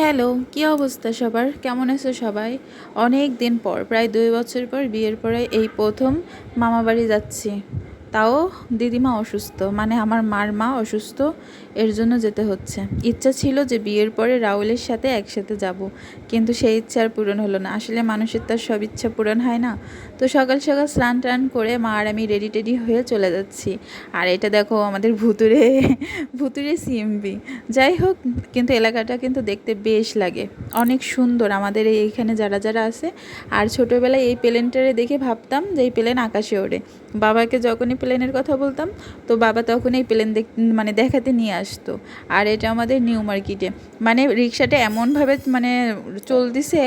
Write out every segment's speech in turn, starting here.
Hello, কি অবস্থা সবার? কেমন আছো সবাই? অনেক দিন পর, প্রায় 2 বছর পর বিয়ের পরে এই প্রথম মামাবাড়ি যাচ্ছি। তাও দিদিমা অসুস্থ, মানে আমার মার মা অসুস্থ, এর জন্য যেতে হচ্ছে। ইচ্ছা ছিল যে বিয়ের পরে রাহুলের সাথে একসাথে যাব, কিন্তু সেই ইচ্ছা আর পূরণ হলো না। আসলে মানুষের তার সব ইচ্ছা পূরণ হয় না। তো সকাল সকাল স্নান টান করে মা আর আমি রেডি টেডি হয়ে চলে যাচ্ছি। আর এটা দেখো আমাদের ভুতুরে ভুতুরে সিএমবি। যাই হোক, কিন্তু এলাকাটা কিন্তু দেখতে বেশ লাগে, অনেক সুন্দর আমাদের এইখানে যারা যারা আছে। আর ছোটোবেলায় এই প্লেনটারে দেখে ভাবতাম যে এই প্লেন আকাশে ওড়ে। বাবাকে যখনই প্লেনের কথা বলতাম, তো বাবা তখন এই প্লেন মানে দেখাতে নিয়ে আসতো। আর এটা আমাদের নিউ মার্কেটে, মানে রিক্সাটা এমনভাবে মানে চলতেছে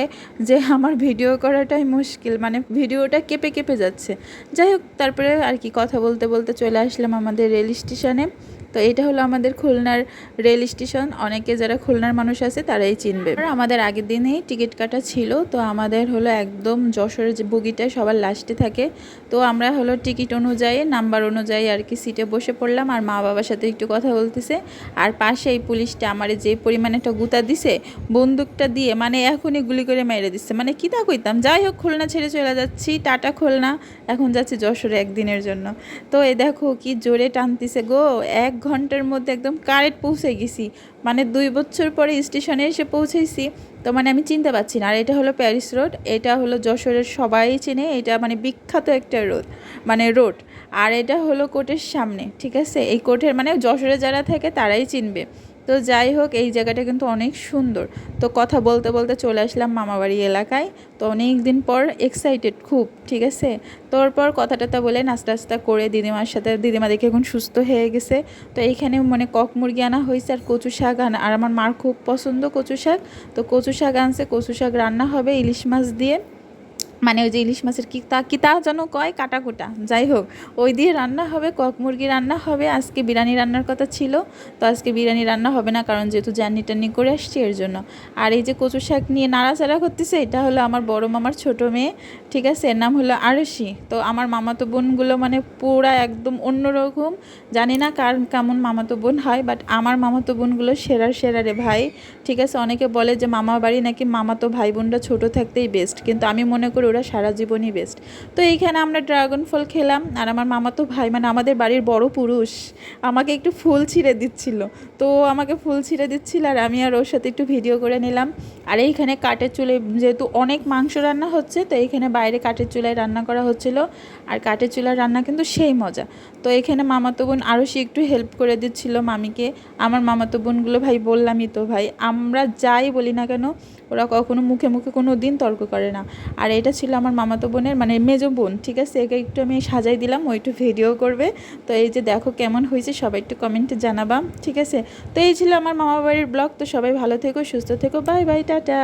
যে আমার ভিডিও করাটাই মুশকিল, মানে ভিডিওটা কেঁপে কেঁপে যাচ্ছে। যাই হোক, তারপরে আর কি কথা বলতে বলতে চলে আসলাম আমাদের রেল স্টেশনে। তো এটা হলো আমাদের খুলনার রেল স্টেশন। অনেকে যারা খুলনার মানুষ আছে তারাই চিনবে। আর আমাদের আগের দিনেই টিকিট কাটা ছিল, তো আমাদের হলো একদম যশোরের যে বগিটা সবার লাস্টে থাকে। তো আমরা হলো টিকিট অনুযায়ী নাম্বার অনুযায়ী আর কি সিটে বসে পড়লাম, আর মা বাবার সাথে একটু কথা বলতেছে। আর পাশে এই পুলিশটা আমার যে পরিমাণে একটা গুতা দিছে বন্দুকটা দিয়ে, মানে এখনই গুলি করে মেরে দিচ্ছে, মানে কী তা কইতাম। যাই হোক, খুলনা ছেড়ে চলে যাচ্ছি, টাটা খুলনা। এখন যাচ্ছি যশোরে একদিনের জন্য। তো এই দেখো কি জোরে টানতেছে গো, 1 ঘন্টার মধ্যে একদম কারেক্ট পৌঁছে গেছি। মানে 2 বছর পরে স্টেশনে এসে পৌঁছেছি। তো মানে আমি চিনতে পারছি না। আর এটা হলো প্যারিস রোড, এটা হলো যশোরের সবাই চেনে, এটা মানে বিখ্যাত একটা রোড, মানে রোড। আর এটা হলো কোর্টের সামনে, ঠিক আছে? এই কোর্টের মানে যশোরে যারা থাকে তারাই চিনবে। তো যাই হোক, এই জায়গাটা কিন্তু অনেক সুন্দর। তো কথা বলতে বলতে চলে আসলাম মামাবাড়ি এলাকায়। তো অনেক দিন পর এক্সাইটেড খুব, ঠিক আছে? তারপর কথা টথা বলে নাস্তা টাস্তা করে দিদিমার সাথে, দিদিমা দেখে এখন সুস্থ হয়ে গেছে। তো এইখানে মানে কক মুরগি আনা হয়েছে আর কচু শাক আর আমার মার খুব পছন্দ কচু শাক। তো কচু শাক আনছে, কচু শাক রান্না হবে ইলিশ মাছ দিয়ে, মানে ওই যে ইলিশ মাছের কিতা যেন কয়, কাটা কুটা, যাই হোক ওই দিয়ে রান্না হবে। কক মুরগি রান্না হবে। আজকে বিরিয়ানি রান্নার কথা ছিল, তো আজকে বিরিয়ানি রান্না হবে না, কারণ যেহেতু জার্নি টার্নি করে আসছি এর জন্য। আর এই যে কচু শাক নিয়ে নাড়াচাড়া করতেছে, এটা হলো আমার বড় মামার ছোট মেয়ে, ঠিক আছে? এর নাম হলো আরশি। তো আমার মামাতো বোনগুলো মানে পুরা একদম অন্যরকম। জানি না কার কেমন মামাতো বোন হয়, বাট আমার মামাতো বোনগুলো সেরার সেরা রে ভাই, ঠিক আছে? অনেকে বলে যে মামা বাড়ি নাকি মামাতো ভাই বোনরা ছোটো থাকতেই বেস্ট, কিন্তু আমি মনে করি ওরা সারা জীবনই বেস্ট। তো এইখানে আমরা ড্রাগন ফল খেলাম, আর আমার মামাতো ভাই মানে আমাদের বাড়ির বড় পুরুষ আমাকে একটু ফুল ছিঁড়ে দিচ্ছিল। তো আমাকে ফুল ছিঁড়ে দিচ্ছিল, আর আমি আর ওর সাথে একটু ভিডিও করে নিলাম। আর এইখানে কাঠের চুলে যেহেতু অনেক মাংস রান্না হচ্ছে, তো এইখানে বাইরে কাঠের চুলায় রান্না করা হচ্ছিল। আর কাঠের চুলার রান্না কিন্তু সেই মজা। তো এখানে মামাতো বোন আরও সে একটু হেল্প করে দিচ্ছিল মামিকে। আমার মামাতো বোনগুলো ভাই বললামই তো ভাই, আমরা যাই বলি না কেন ওরা কখনো মুখে মুখে কোনো দিন তর্ক করে না। আর এটা ছিল আমার মামাতো বোনের মানে মেজো বোন, ঠিক আছে? একে একটু আমি সাজাই দিলাম, ও একটু ভিডিও করবে। তো এই যে দেখো কেমন হয়েছে, সবাই একটু কমেন্টে জানাবা, ঠিক আছে? তো এই ছিল আমার মামা বাড়ির ব্লগ। তো সবাই ভালো থেকো, সুস্থ থেকো, বাই বাই, টাটা।